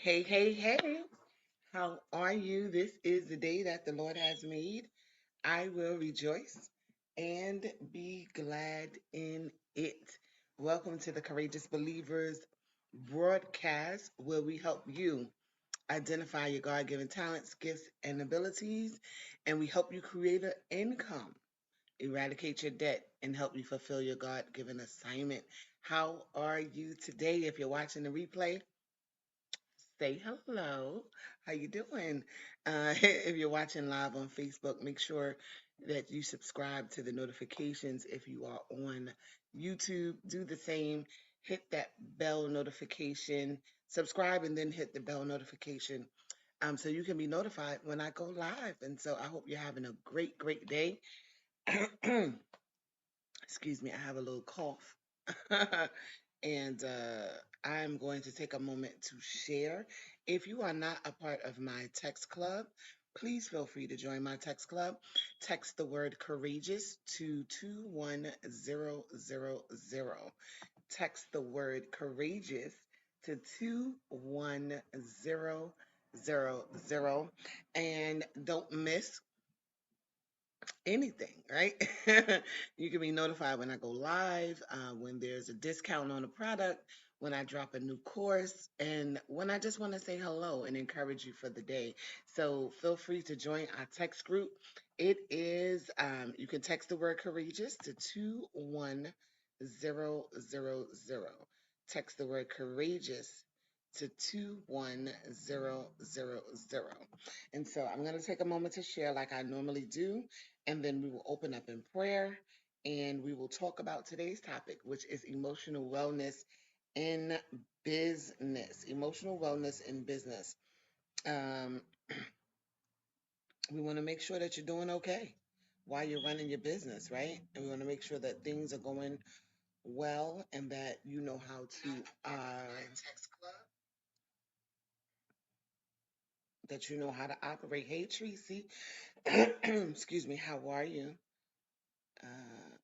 Hey, hey, hey. How are you? This is the day that the Lord has made. I will rejoice and be glad in it. Welcome to the Courageous Believers broadcast, where we help you identify your God given talents, gifts, and abilities, and we help you create an income, eradicate your debt, and help you fulfill your God given assignment. How are you today? If you're watching the replay, say hello. How you doing? If you're watching live on Facebook, make sure that you subscribe to the notifications. If you are on YouTube, do the same. Hit that bell notification, subscribe, and then hit the bell notification so you can be notified when I go live. And so I hope you're having a great, great day. Excuse me, I have a little cough. and I'm going to take a moment to share. If you are not a part of my text club, please feel free to join my text club. Text the word courageous to 21000. Text the word courageous to 21000. And don't miss anything, right? You can be notified when I go live, when there's a discount on a product, when I drop a new course, and when I just want to say hello and encourage you for the day. So feel free to join our text group. It is, you can text the word courageous to 21000. Text the word courageous to 21000. And so I'm going to take a moment to share like I normally do, and then we will open up in prayer and we will talk about today's topic, which is emotional wellness in business. Emotional wellness in business. Um, we want to make sure that you're doing okay while you're running your business, right? And we want to make sure that things are going well and that you know how to that you know how to operate. Hey Tracy, excuse me, how are you? I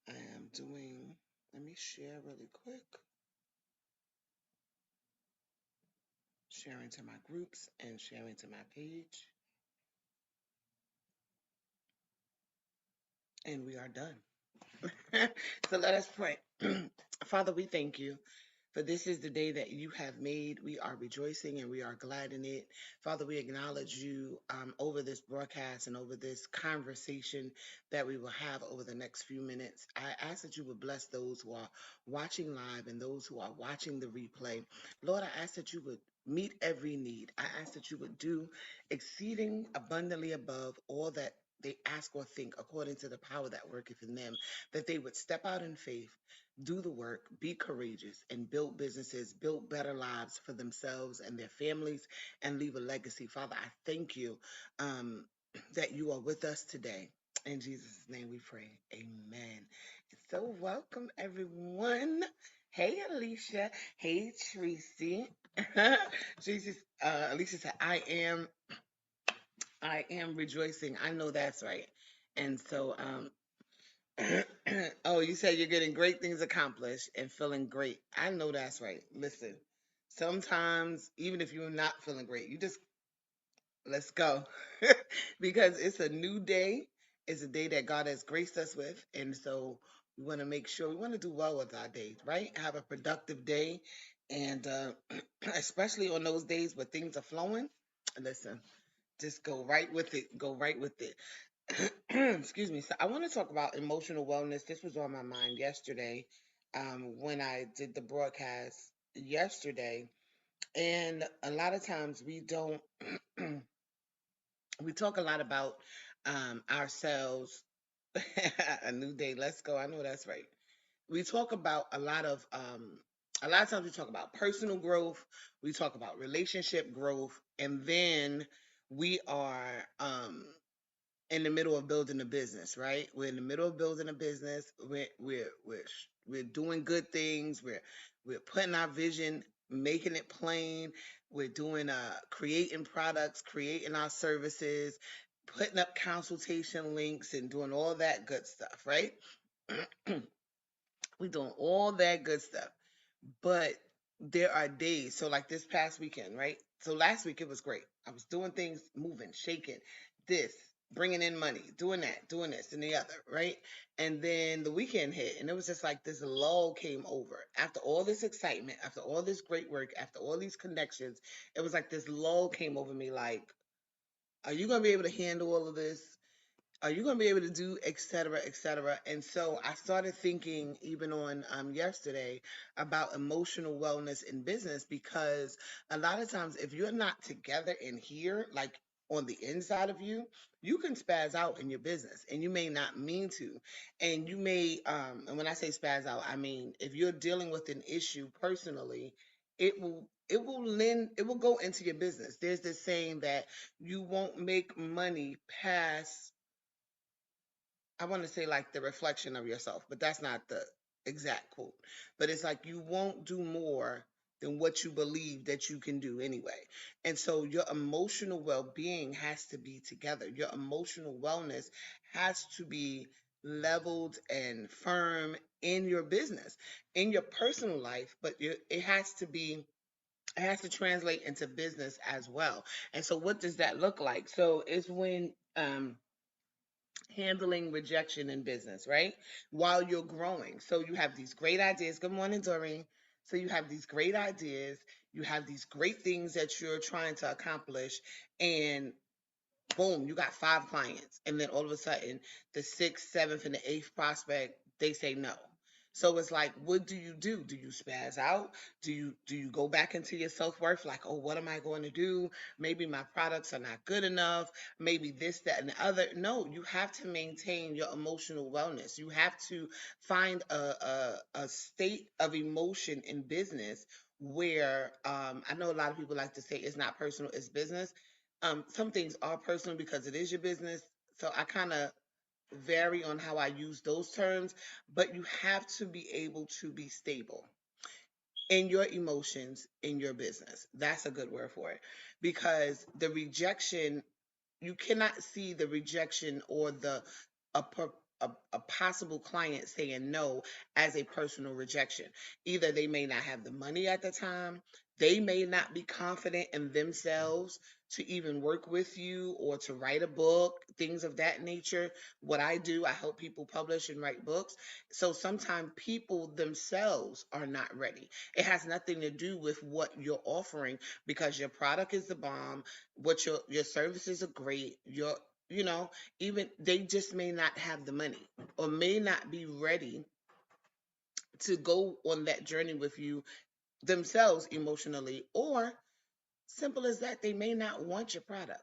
am doing, let me share really quick. Sharing to my groups and sharing to my page. And we are done. So let us pray. Father, we thank you. For this is the day that you have made. We are rejoicing and we are glad in it. Father, we acknowledge you over this broadcast and over this conversation that we will have over the next few minutes. I ask that you would bless those who are watching live and those who are watching the replay. Lord, I ask that you would meet every need. I ask that you would do exceeding abundantly above all that they ask or think according to the power that worketh in them, that they would step out in faith, do the work, be courageous, and build businesses, build better lives for themselves and their families, and leave a legacy. Father, I thank you that you are with us today. In Jesus' name we pray. Amen. So welcome everyone. Hey Alicia. Hey Tracy. Tracy, Alicia said, I am rejoicing. I know that's right. And so oh, you said you're getting great things accomplished and feeling great. I know that's right. Listen, sometimes, even if you're not feeling great, you just let's go because it's a new day. It's a day that God has graced us with. And so we want to make sure we want to do well with our days, right? Have a productive day. And especially on those days where things are flowing, listen, just go right with it. Go right with it. Excuse me. So I want to talk about emotional wellness. This was on my mind yesterday when I did the broadcast yesterday. And a lot of times we don't, we talk a lot about ourselves. A new day. Let's go. I know that's right. We talk about a lot of times we talk about personal growth. We talk about relationship growth. And then we are, in the middle of building a business, right? We're in the middle of building a business. We're doing good things. We're putting our vision, making it plain. We're doing creating products, creating our services, putting up consultation links, and doing all that good stuff, right? We're doing all that good stuff, but there are days. So like this past weekend, right? So last week it was great. I was doing things, moving, shaking, this, bringing in money, doing that, doing this and the other, right? And then the weekend hit, and it was just like this lull came over. After all this excitement, after all this great work, after all these connections, it was like this lull came over me. Like, are you gonna be able to handle all of this? Are you going to be able to do et cetera, et cetera? And so I started thinking even on yesterday about emotional wellness in business, because a lot of times if you're not together in here, like on the inside of you, you can spaz out in your business and you may not mean to. And you may, and when I say spaz out, I mean if you're dealing with an issue personally, it will go into your business. There's this saying that you won't make money past, I want to say like the reflection of yourself, but that's not the exact quote. But it's like you won't do more than what you believe that you can do anyway. And so your emotional well being has to be together. Your emotional wellness has to be leveled and firm in your business, in your personal life, but it has to be. It has to translate into business as well. And so, what does that look like? So, it's when handling rejection in business, right? While you're growing. So you have these great ideas. Good morning, Doreen. So you have these great ideas, you have these great things that you're trying to accomplish, and boom, you got 5 clients. And then all of a sudden, the sixth, seventh, and the eighth prospect, they say no. So it's like, what do you do? Do you spaz out? Do you go back into your self-worth? Like, oh, what am I going to do? Maybe my products are not good enough. Maybe this, that, and the other. No, you have to maintain your emotional wellness. You have to find a state of emotion in business where I know a lot of people like to say it's not personal, it's business. Some things are personal because it is your business. So I kind of vary on how I use those terms, but you have to be able to be stable in your emotions in your business. That's a good word for it, because the rejection, you cannot see the rejection or a, a possible client saying no as a personal rejection. Either they may not have the money at the time, they may not be confident in themselves to even work with you or to write a book, things of that nature. What I do, I help people publish and write books. So sometimes people themselves are not ready. It has nothing to do with what you're offering, because your product is the bomb, what your services are great, your, you know, even they just may not have the money or may not be ready to go on that journey with you themselves emotionally, or simple as that, they may not want your product.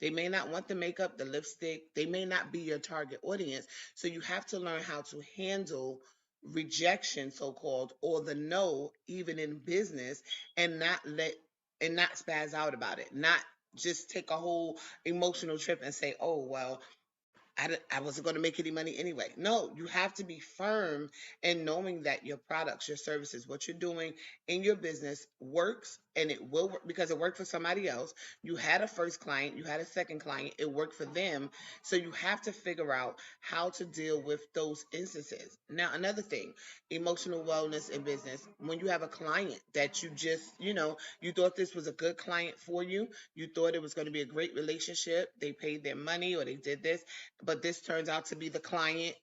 They may not want the makeup, the lipstick. They may not be your target audience. So you have to learn how to handle rejection, so called, or the no, even in business, and not spaz out about it. Not just take a whole emotional trip and say, oh, well, I wasn't going to make any money anyway. No, you have to be firm in knowing that your products, your services, what you're doing in your business works, and it will work because it worked for somebody else. You had a first client, you had a second client, it worked for them. So you have to figure out how to deal with those instances. Now, another thing, emotional wellness in business, when you have a client that you just, you thought this was a good client for you thought it was going to be a great relationship, they paid their money or they did this, but this turns out to be the client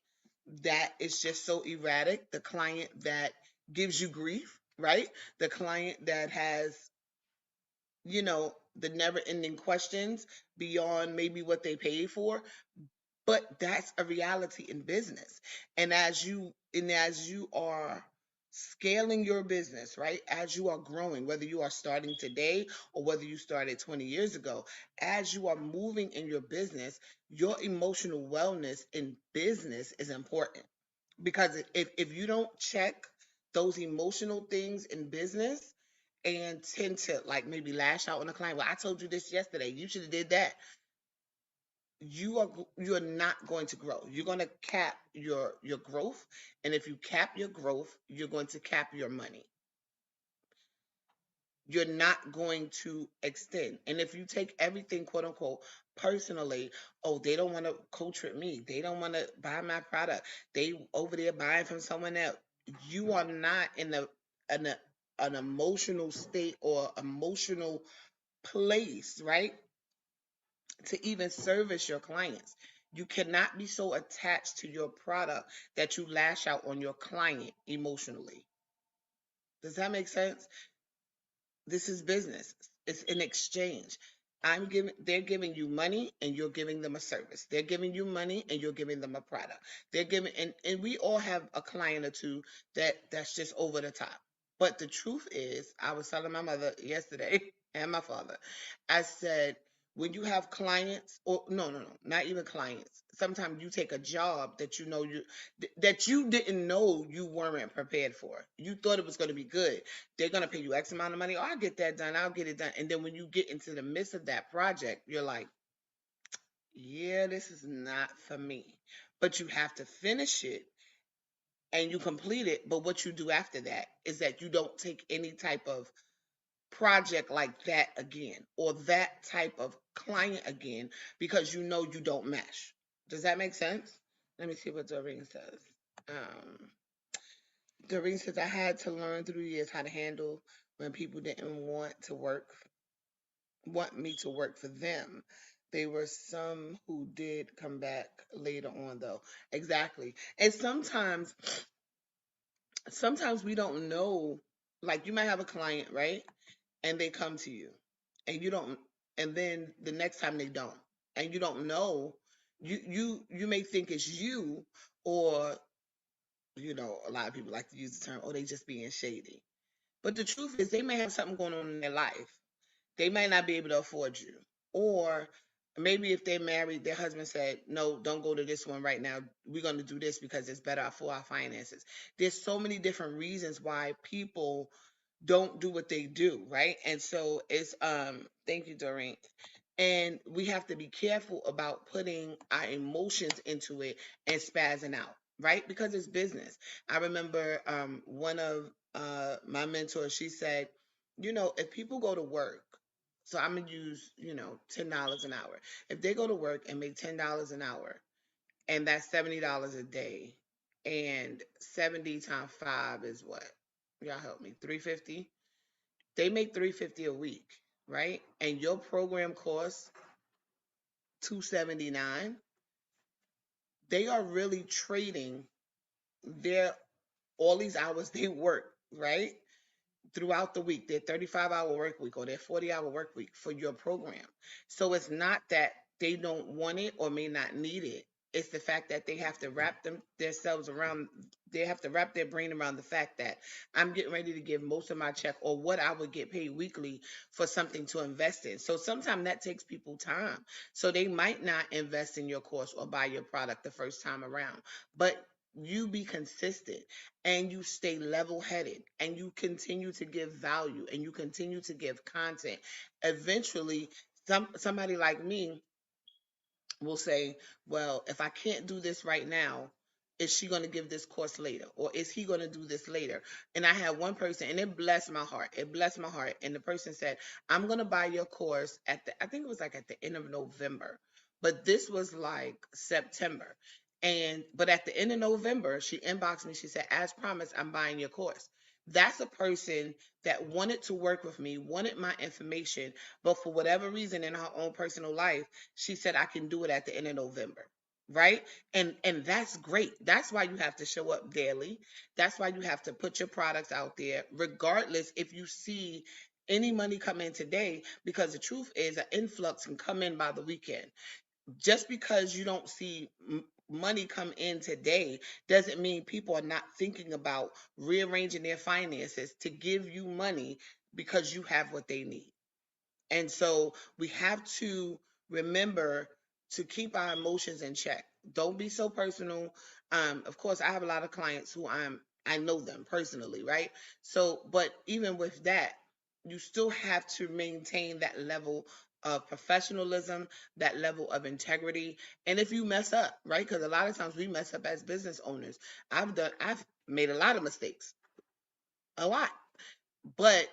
that is just so erratic, the client that gives you grief, right? The client that has, the never ending questions beyond maybe what they paid for. But that's a reality in business. And as you are scaling your business, right? As you are growing, whether you are starting today or whether you started 20 years ago, as you are moving in your business, your emotional wellness in business is important. Because if you don't check those emotional things in business and tend to like maybe lash out on a client, well, I told you this yesterday, you should have did that, you're not going to grow. You're going to cap your growth, and if you cap your growth, you're going to cap your money. You're not going to extend. And if you take everything quote unquote personally, oh, they don't want to coach with me, they don't want to buy my product, they over there buying from someone else. You are not in a an emotional state or emotional place, right? To even service your clients. You cannot be so attached to your product that you lash out on your client emotionally. Does that make sense? This is business. It's an exchange. They're giving you money and you're giving them a service. They're giving you money and you're giving them a product. They're giving and we all have a client or two that's just over the top. But the truth is, I was telling my mother yesterday and my father, I said, when you have clients, or no, not even clients. Sometimes you take a job that you know that you didn't know you weren't prepared for. You thought it was going to be good. They're going to pay you X amount of money. Oh, I'll get that done. I'll get it done. And then when you get into the midst of that project, you're like, yeah, this is not for me. But you have to finish it and you complete it. But what you do after that is that you don't take any type of project like that again or that type of client again because you know you don't mesh. Does that make sense? Let me see what Doreen says. Um, Doreen says, I had to learn through the years how to handle when people didn't want me to work for them. There were some who did come back later on though. Exactly. And sometimes we don't know, like you might have a client, right? And they come to you and you don't, and then the next time they don't. And you don't know, you may think it's you, or a lot of people like to use the term, oh, they just being shady. But the truth is they may have something going on in their life. They might not be able to afford you. Or maybe if they're married, their husband said, no, don't go to this one right now. We're going to do this because it's better for our finances. There's so many different reasons why people don't do what they do, right? And so it's thank you, Doreen. And we have to be careful about putting our emotions into it and spazzing out, right? Because it's business. I remember one of my mentors, she said, if people go to work, so I'm gonna use, $10 an hour. If they go to work and make $10 an hour, and that's $70 a day, and 70 times five is what? Y'all help me. 350. They make 350 a week, right? And your program costs 279. They are really trading their all these hours they work, right? Throughout the week, their 35-hour work week or their 40-hour work week for your program. So it's not that they don't want it or may not need it. It's the fact that they have to wrap themselves around, they have to wrap their brain around the fact that I'm getting ready to give most of my check or what I would get paid weekly for something to invest in. So sometimes that takes people time. So they might not invest in your course or buy your product the first time around. But you be consistent and you stay level headed and you continue to give value and you continue to give content. Eventually, somebody like me will say, well, if I can't do this right now, is she going to give this course later? Or is he going to do this later? And I had one person, and it blessed my heart. It blessed my heart. And the person said, I'm going to buy your course I think it was like at the end of November. But this was like September. But at the end of November, she inboxed me. She said, as promised, I'm buying your course. That's a person that wanted to work with me, wanted my information, but for whatever reason in her own personal life, she said I can do it at the end of November. Right. And that's great. That's why you have to show up daily. That's why you have to put your products out there, regardless if you see any money come in today, because the truth is an influx can come in by the weekend. Just because you don't see money come in today doesn't mean people are not thinking about rearranging their finances to give you money because you have what they need. And so we have to remember to keep our emotions in check. Don't be so personal. Of course, I have a lot of clients who I know them personally, right? So, but even with that, you still have to maintain that level of professionalism, that level of integrity. And if you mess up, right? Because a lot of times we mess up as business owners. I've made a lot of mistakes, a lot. But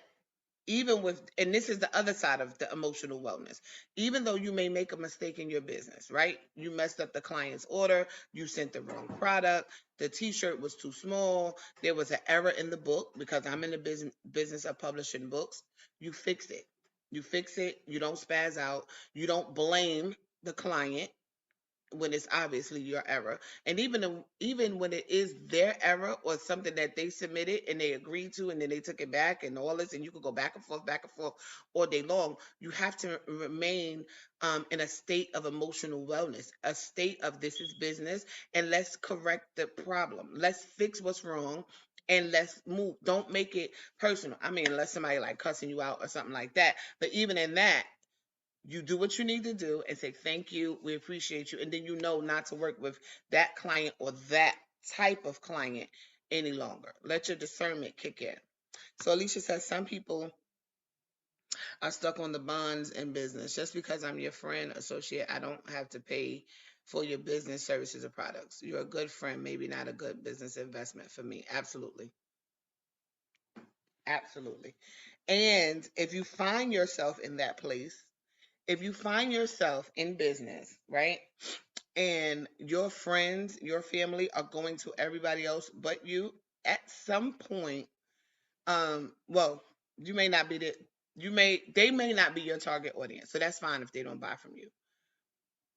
even with, and this is the other side of the emotional wellness, even though you may make a mistake in your business, right? You messed up the client's order, you sent the wrong product, the t-shirt was too small, there was an error in the book, because I'm in the business of publishing books. You fix it. You fix it. You don't spaz out. You don't blame the client when it's obviously your error. And even when it is their error or something that they submitted and they agreed to and then they took it back and all this, and you could go back and forth all day long, you have to remain in a state of emotional wellness, a state of this is business, and let's correct the problem. Let's fix what's wrong and let's move. Don't make it personal. I mean, unless somebody like cussing you out or something like that. But even in that, you do what you need to do and say thank you, we appreciate you, and then you know not to work with that client or that type of client any longer. Let your discernment kick in. So Alicia says some people are stuck on the bonds in business. Just because I'm your friend, associate, I don't have to pay for your business services or products. You're a good friend, maybe not a good business investment for me. Absolutely. Absolutely. And if you find yourself in that place, if you find yourself in business, right? And your friends, your family are going to everybody else but you, at some point, well, you may not be the they may not be your target audience. So that's fine if they don't buy from you.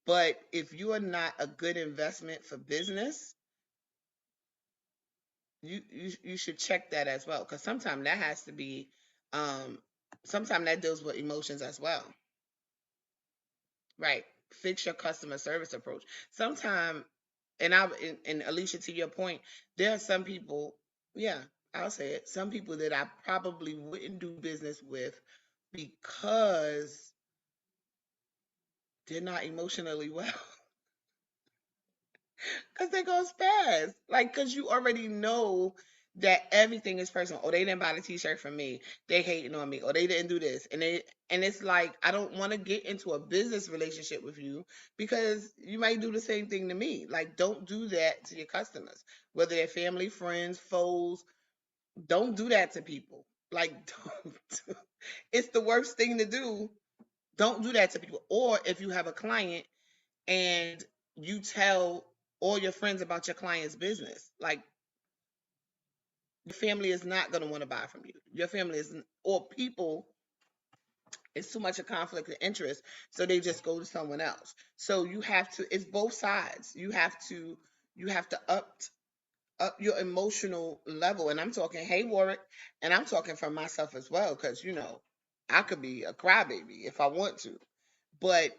But if you are not a good investment for business, you should check that as well. Because sometimes that has to be um sometimes that deals with emotions as well. Right. Fix your customer service approach. Sometimes, and Alicia, to your point, there are some people, yeah, I'll say it, some people that I probably wouldn't do business with because they're not emotionally well. Because they're going to spaz. Like, because you already know that everything is personal. Oh, they didn't buy the t-shirt from me. They hating on me. Or they didn't do this. And it's like, I don't want to get into a business relationship with you because you might do the same thing to me. Like, don't do that to your customers. Whether they're family, friends, foes, don't do that to people. Like, don't. It's the worst thing to do. Don't do that to people. Or if you have a client and you tell all your friends about your client's business, like your family is not going to want to buy from you. Your family is, or people, it's too much a conflict of interest, so they just go to someone else. So you have to, it's both sides. You have to up your emotional level. And I'm talking, hey Warwick, and I'm talking for myself as well, because I could be a crybaby if I want to. But,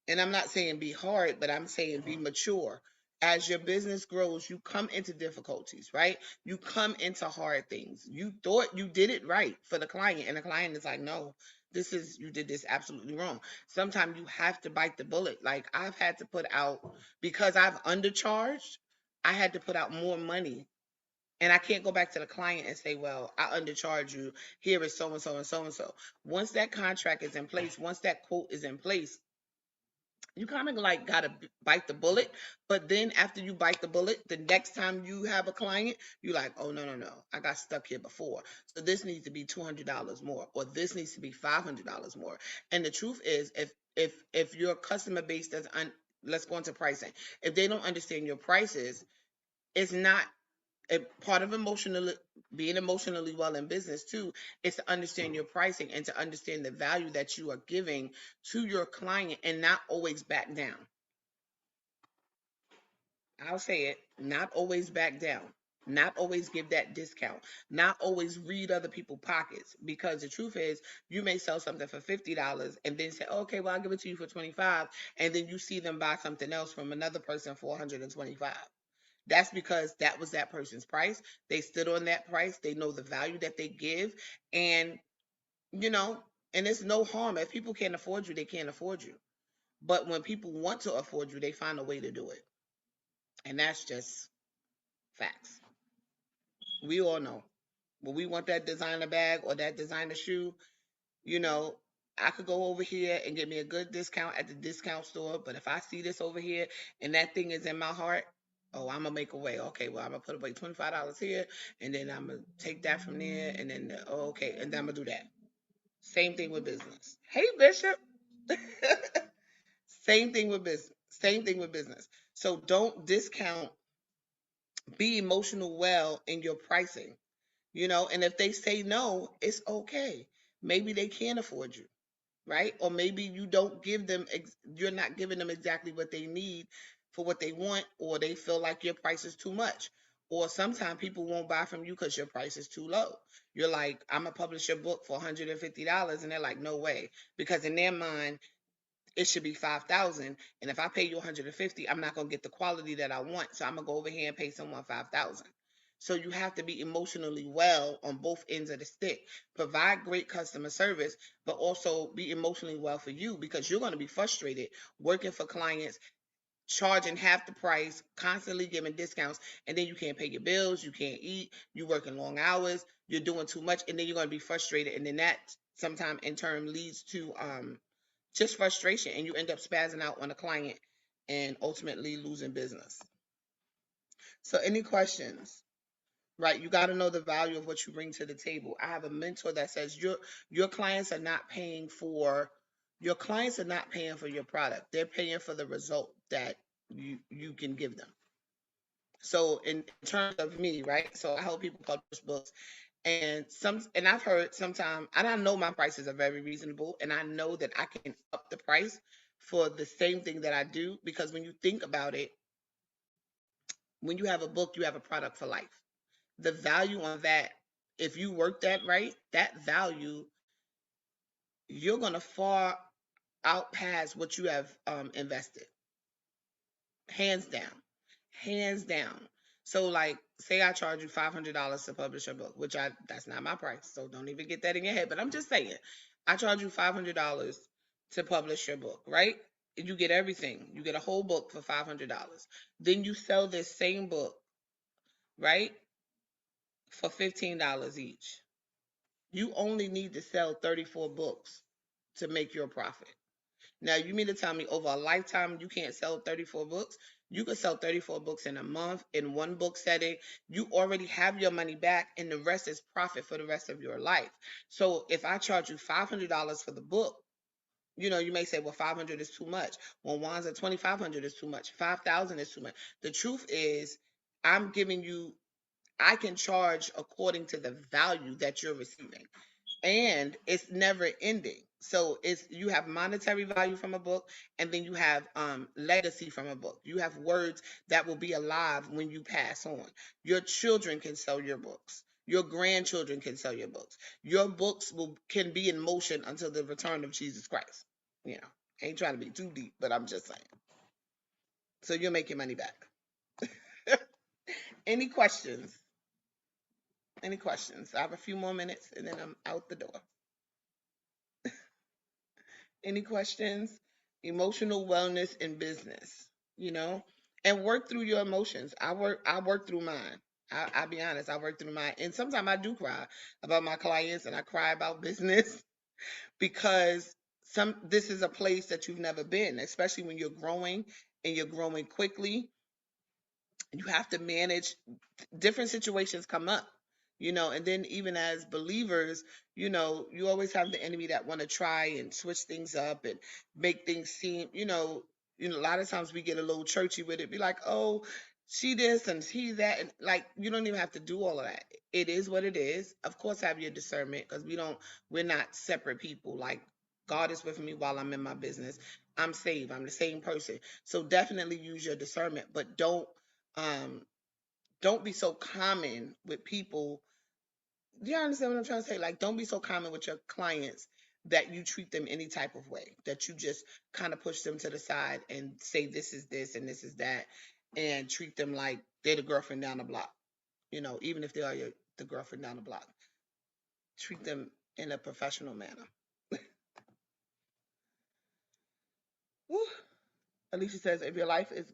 and I'm not saying be hard, but I'm saying be mature. As your business grows, you come into difficulties, right? You come into hard things. You thought you did it right for the client, and the client is like, no, you did this absolutely wrong. Sometimes you have to bite the bullet. Like I've had to put out, because I've undercharged, I had to put out more money. And I can't go back to the client and say, well, I undercharge you. Here is so and so and so and so. Once that contract is in place, once that quote is in place, you kind of like got to bite the bullet. But then after you bite the bullet, the next time you have a client, you're like, oh, no, no, no. I got stuck here before. So this needs to be $200 more, or this needs to be $500 more. And the truth is, if your customer base let's go into pricing. If they don't understand your prices, it's not a part of being emotionally well in business too, is to understand your pricing and to understand the value that you are giving to your client and not always back down. I'll say it, not always back down. Not always give that discount. Not always read other people's pockets, because the truth is you may sell something for $50 and then say, okay, well, I'll give it to you for 25, and then you see them buy something else from another person for 125. That's because that was that person's price. They stood on that price. They know the value that they give. And, you know, and it's no harm. If people can't afford you, they can't afford you. But when people want to afford you, they find a way to do it. And that's just facts. We all know. When we want that designer bag or that designer shoe, you know, I could go over here and get me a good discount at the discount store. But if I see this over here and that thing is in my heart, oh, I'm gonna make a way. Okay, well, I'm gonna put away $25 here, and then I'm gonna take that from there, and then oh, okay, and then I'm gonna do that. Same thing with business. Hey, Bishop. Same thing with business. Same thing with business. So don't discount, be emotional well in your pricing, and if they say no, it's okay. Maybe they can't afford you, right? Or maybe you don't give them, you're not giving them exactly what they need for what they want, or they feel like your price is too much. Or sometimes people won't buy from you because your price is too low. You're like, I'm gonna publish your book for $150, and they're like, no way, because in their mind it should be 5,000, and if I pay you 150, I'm not going to get the quality that I want, so I'm going to go over here and pay someone 5,000. So you have to be emotionally well on both ends of the stick. Provide great customer service, but also be emotionally well for you, because you're going to be frustrated working for clients, charging half the price, constantly giving discounts, and then you can't pay your bills, you can't eat, you're working long hours, you're doing too much, and then you're going to be frustrated, and then that sometimes in turn leads to just frustration, and you end up spazzing out on a client and ultimately losing business. So any questions? Right, you got to know the value of what you bring to the table. I have a mentor that says your clients are not paying for your clients are not paying for your product. They're paying for the result that you can give them. So in terms of me, right? So I help people publish books, and I've heard sometimes, and I know my prices are very reasonable, and I know that I can up the price for the same thing that I do, because when you think about it, when you have a book, you have a product for life. The value on that, if you work that right, that value, you're gonna far out past what you have invested, hands down, hands down. So like, say I charge you $500 to publish a book, which I that's not my price, so don't even get that in your head. But I'm just saying, I charge you $500 to publish your book, right? You get everything. You get a whole book for $500. Then you sell this same book, right, for $15 each. You only need to sell 34 books to make your profit. Now, you mean to tell me over a lifetime you can't sell 34 books? You can sell 34 books in a month, in one book setting. You already have your money back, and the rest is profit for the rest of your life. So if I charge you $500 for the book, you may say, well, 500 is too much. Well, one's at 2,500 is too much. 5,000 is too much. The truth is, I'm giving you, I can charge according to the value that you're receiving, and it's never ending. So it's, you have monetary value from a book, and then you have legacy from a book. You have words that will be alive when you pass on. Your children can sell your books. Your grandchildren can sell your books. Your books can be in motion until the return of Jesus Christ. You know, ain't trying to be too deep, but I'm just saying. So you'll make your money back. Any questions? Any questions? I have a few more minutes, and then I'm out the door. Any questions? Emotional wellness in business, you know, and work through your emotions. I work through mine. I'll be honest, I work through mine. And sometimes I do cry about my clients, and I cry about business because this is a place that you've never been, especially when you're growing and you're growing quickly. You have to manage, different situations come up, and then even as believers, you always have the enemy that want to try and switch things up and make things seem, a lot of times we get a little churchy with it, be like, oh, she this and he that, and like, you don't even have to do all of that. It is what it is. Of course, have your discernment, because we're not separate people. Like, God is with me while I'm in my business. I'm saved. I'm the same person. So definitely use your discernment, but um don't be so common with people. Do you understand what I'm trying to say? Like, don't be so common with your clients that you treat them any type of way, that you just kind of push them to the side and say this is this and this is that, and treat them like they're the girlfriend down the block. Even if they are the girlfriend down the block, treat them in a professional manner. Whew. Alicia says, if your life is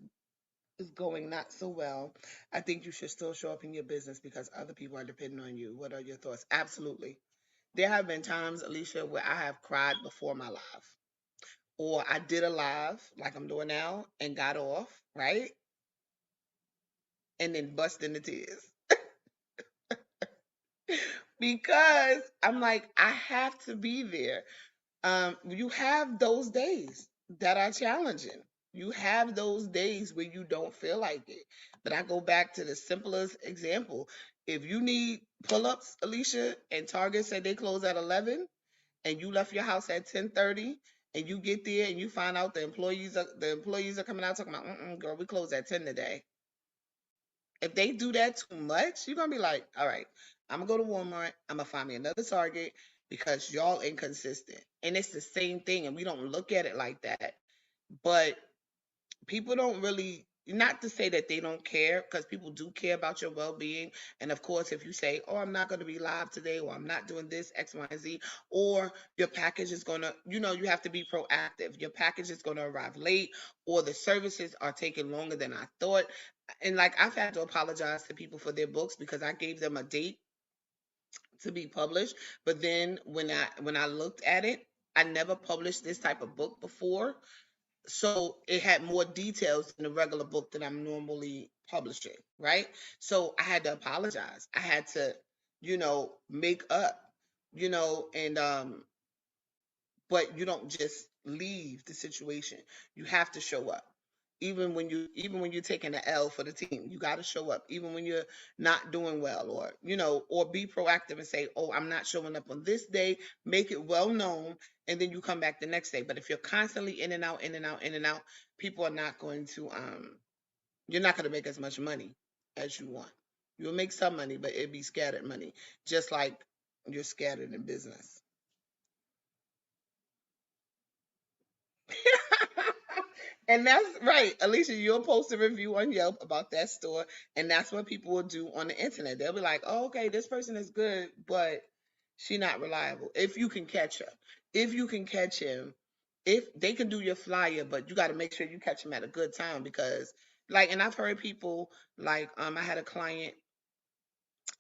going not so well, I think you should still show up in your business because other people are depending on you. What are your thoughts? Absolutely. There have been times, Alicia, where I have cried before my live, or I did a live like I'm doing now and got off, right? And then bust into tears. because I'm like, I have to be there. You have those days that are challenging. You have those days where you don't feel like it. But I go back to the simplest example. If you need pull ups, Alicia, and Target said they close at 11, and you left your house at 10:30, and you get there and you find out the employees are coming out talking about, girl, we close at 10 today. If they do that too much, you're gonna be like, all right, I'm gonna go to Walmart, I'm gonna find me another Target because y'all inconsistent. And it's the same thing, and we don't look at it like that. But people don't really, not to say that they don't care, because people do care about your well-being. And of course, if you say, oh, I'm not going to be live today, or I'm not doing this X, Y, and Z, or your package is going to, you have to be proactive. Your package is going to arrive late, or the services are taking longer than I thought. And like, I've had to apologize to people for their books because I gave them a date to be published, but then when I looked at it, I never published this type of book before, so it had more details than the regular book that I'm normally publishing, right? So I had to apologize. I had to, make up, and but you don't just leave the situation. You have to show up. Even when you're taking the L for the team, you got to show up. Even when you're not doing well, or or be proactive and say, "Oh, I'm not showing up on this day." Make it well known, and then you come back the next day. But if you're constantly in and out, in and out, in and out, people are not going to you're not going to make as much money as you want. You'll make some money, but it'll be scattered money, just like you're scattered in business. And that's right. Alicia, you'll post a review on Yelp about that store. And that's what people will do on the internet. They'll be like, oh, okay, this person is good, but she not reliable. If you can catch her. If you can catch him, if they can do your flyer, but you got to make sure you catch him at a good time because like, and I've heard people like, I had a client,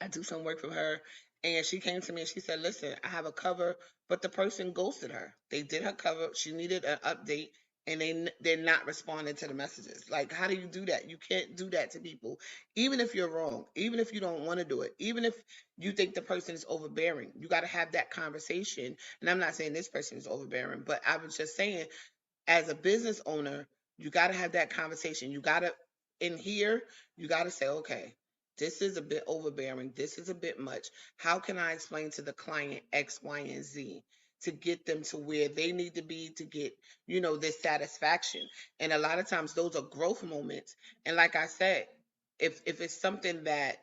I do some work for her, and she came to me and she said, "Listen, I have a cover, but the person ghosted her. They did her cover. She needed an update, and they're not responding to the messages. Like, how do you do that? You can't do that to people, even if you're wrong, even if you don't want to do it, even if you think the person is overbearing. You got to have that conversation. And I'm not saying this person is overbearing, but I was just saying as a business owner, you got to have that conversation. You got to, in here, you got to say, okay, this is a bit overbearing. This is a bit much. How can I explain to the client X, Y, and Z to get them to where they need to be to get, this satisfaction? And a lot of times those are growth moments. And like I said, if it's something that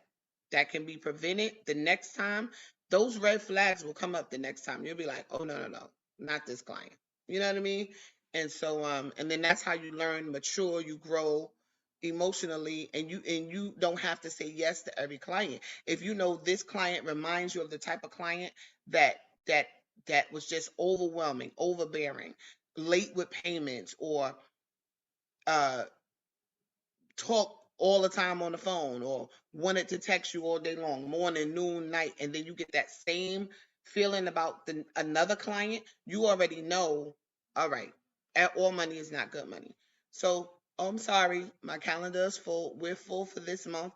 can be prevented the next time, those red flags will come up the next time. You'll be like, oh no, no, no, not this client. You know what I mean? And so and then that's how you learn, mature, you grow emotionally, and you don't have to say yes to every client. If you know this client reminds you of the type of client that that that was just overwhelming, overbearing, late with payments, or uh talk all the time on the phone, or wanted to text you all day long, morning, noon, night, and then you get that same feeling about another client, you already know, all right, all money is not good money. So, oh, I'm sorry, my calendar is full. We're full for this month.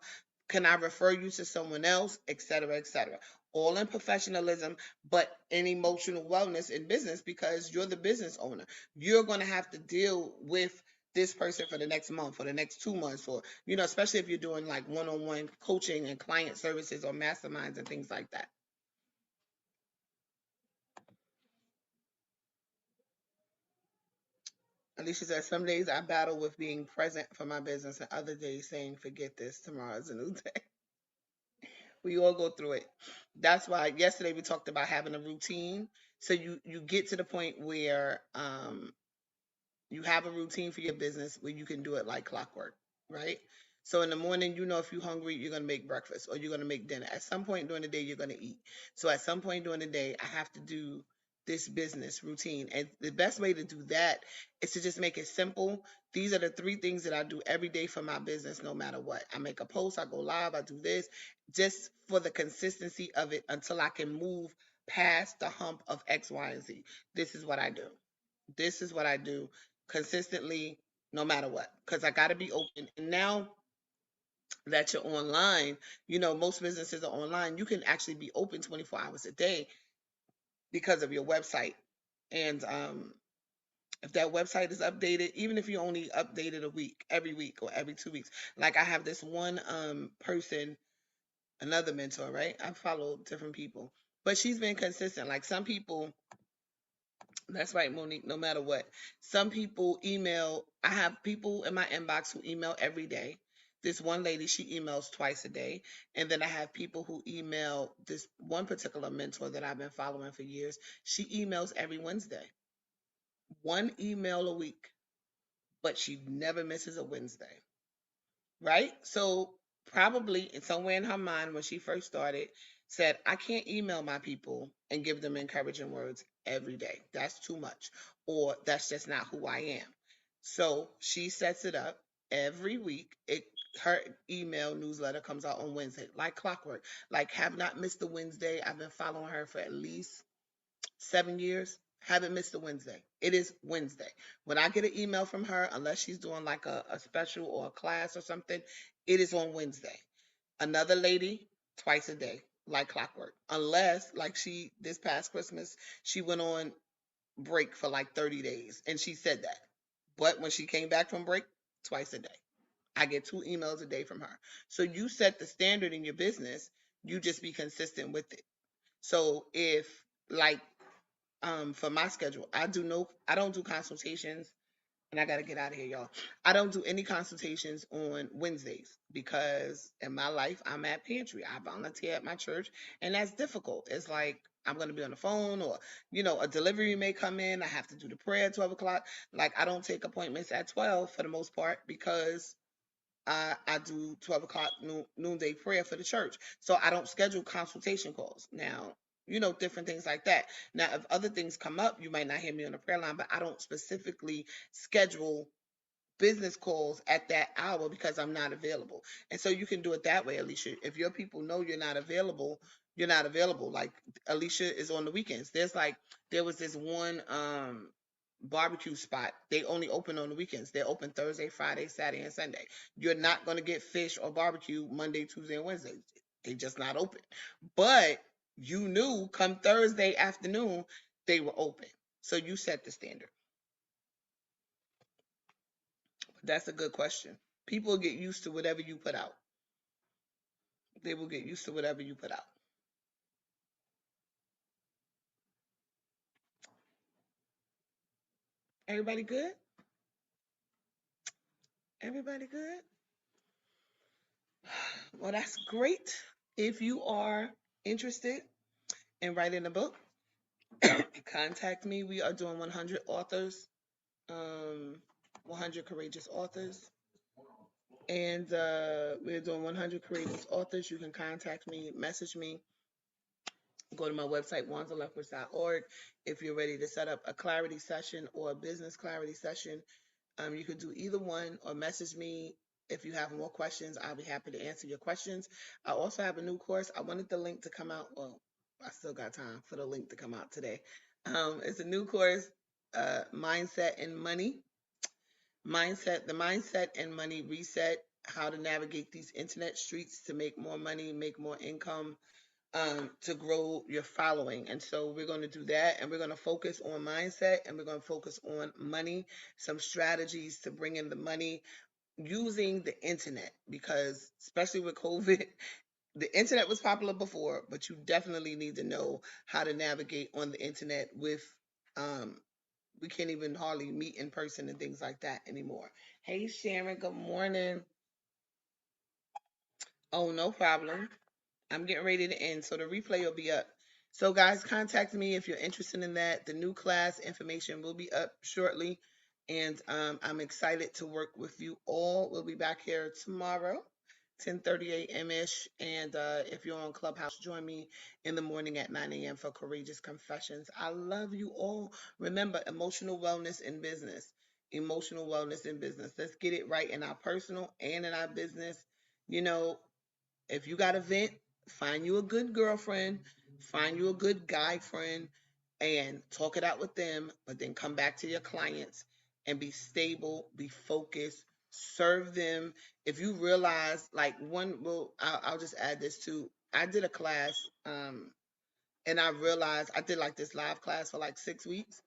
Can I refer you to someone else, et cetera, et cetera? All in professionalism, but in emotional wellness in business because you're the business owner. You're going to have to deal with this person for the next month or the next 2 months, or especially if you're doing like one-on-one coaching and client services or masterminds and things like that. Alicia says some days I battle with being present for my business and other days saying forget this, tomorrow's a new day. We all go through it. That's why yesterday we talked about having a routine, so you get to the point where you have a routine for your business where you can do it like clockwork, right? So in the morning, if you're hungry, you're gonna make breakfast or you're gonna make dinner. At some point during the day, you're gonna eat. So at some point during the day, I have to do this business routine. And the best way to do that is to just make it simple. These are the three things that I do every day for my business, no matter what. I make a post, I go live, I do this, just for the consistency of it until I can move past the hump of X, Y, and Z. This is what I do. This is what I do consistently, no matter what, because I got to be open. And now that you're online, most businesses are online. You can actually be open 24 hours a day because of your website. And if that website is updated, even if you only update it a week, every week or every 2 weeks, like I have this one person, another mentor, right? I follow different people, but she's been consistent. Like some people, that's right, Monique, no matter what. Some people email, I have people in my inbox who email every day. This one lady, she emails twice a day. And then I have people who email this one particular mentor that I've been following for years. She emails every Wednesday, one email a week, but she never misses a Wednesday, right? So probably somewhere in her mind when she first started, said, I can't email my people and give them encouraging words every day. That's too much. Or that's just not who I am. So she sets it up every week. Her email newsletter comes out on Wednesday, like clockwork. Like have not missed a Wednesday. I've been following her for at least 7 years. Haven't missed a Wednesday. It is Wednesday. When I get an email from her, unless she's doing like a special or a class or something, it is on Wednesday. Another lady, twice a day, like clockwork. Unless, like this past Christmas, she went on break for like 30 days and she said that. But when she came back from break, twice a day. I get 2 emails a day from her. So you set the standard in your business, you just be consistent with it. So if like for my schedule. I don't do consultations, and I gotta get out of here, y'all. I don't do any consultations on Wednesdays because in my life I'm at pantry. I volunteer at my church, and that's difficult. It's like I'm gonna be on the phone, or a delivery may come in. I have to do the prayer at 12 o'clock. Like I don't take appointments at 12 for the most part because I do 12 o'clock noonday prayer for the church. So I don't schedule consultation calls. Now, different things like that. Now, if other things come up, you might not hear me on the prayer line, but I don't specifically schedule business calls at that hour because I'm not available. And so you can do it that way, Alicia. If your people know you're not available, you're not available. Like Alicia is on the weekends. There was this one barbecue spot. They only open on the weekends. They're open Thursday, Friday, Saturday, and Sunday. You're not going to get fish or barbecue Monday, Tuesday, and Wednesday. They just not open. But you knew come Thursday afternoon they were open. So you set the standard. That's a good question. People get used to whatever you put out. They will get used to whatever you put out. Everybody good? Everybody good? Well, that's great. If you are interested in writing a book, contact me. We are doing 100 authors, 100 courageous authors. And we're doing 100 courageous authors. You can contact me, message me, go to my website, wandsofleftwoods.org. If you're ready to set up a clarity session or a business clarity session, you could do either one or message me if you have more questions. I'll be happy to answer your questions. I also have a new course. I wanted the link to come out. Well, I still got time for the link to come out today. It's a new course, Mindset and Money. The Mindset and Money Reset, how to navigate these internet streets to make more money, make more income, to grow your following. And so we're going to do that, and we're going to focus on mindset, and we're going to focus on money, some strategies to bring in the money using the internet, because especially with COVID, the internet was popular before, but you definitely need to know how to navigate on the internet with, um, we can't even hardly meet in person and things like that anymore. Hey Sharon, good morning. Oh, no problem. I'm getting ready to end, so the replay will be up. So, guys, contact me if you're interested in that. The new class information will be up shortly, and I'm excited to work with you all. We'll be back here tomorrow, 10:30 a.m. ish, and if you're on Clubhouse, join me in the morning at 9 a.m. for Courageous Confessions. I love you all. Remember, emotional wellness in business. Emotional wellness in business. Let's get it right in our personal and in our business. You know, if you got a vent, find you a good girlfriend, find you a good guy friend, and talk it out with them, but then come back to your clients and be stable, be focused, serve them. If you realize, like, one, well, I'll just add this too. I did a class, and I realized I did like this live class for like 6 weeks.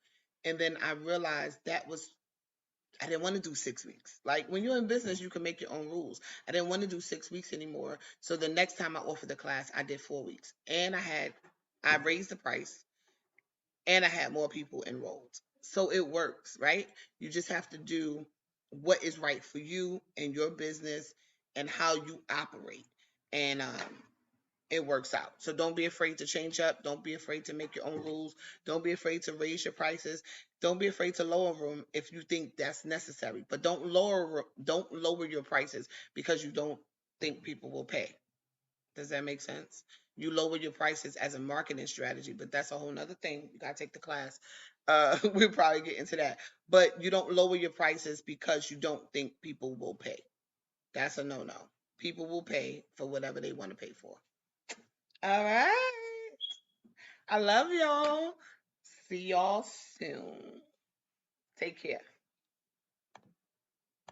And then I realized I didn't want to do 6 weeks. Like, when you're in business, you can make your own rules. I didn't want to do 6 weeks anymore. So the next time I offered the class, I did 4 weeks. And I raised the price, and I had more people enrolled. So it works, right? You just have to do what is right for you and your business and how you operate. And it works out. So don't be afraid to change up. Don't be afraid to make your own rules. Don't be afraid to raise your prices. Don't be afraid to lower them if you think that's necessary. But don't lower your prices because you don't think people will pay. Does that make sense? You lower your prices as a marketing strategy, but that's a whole nother thing. You gotta take the class. We'll probably get into that. But you don't lower your prices because you don't think people will pay. That's a no no. People will pay for whatever they want to pay for. All right. I love y'all. See y'all soon. Take care.